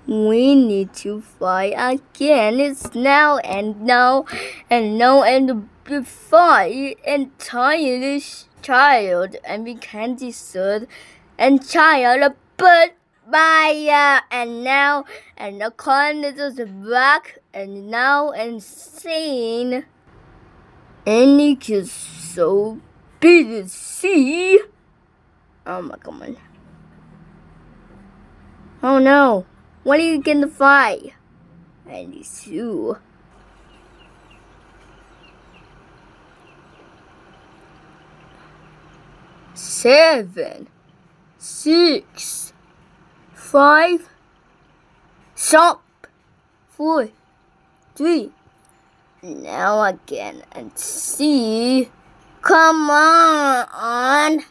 We need to fight again. It's now and now and now and before entire child and we can desert and child but by and now and the corn is back and now and seen and it is so busy. Oh my god. Oh no. What are you gonna fight? And you. Seven, 6, 5, stop, 4, 3. Now again and see. Come on.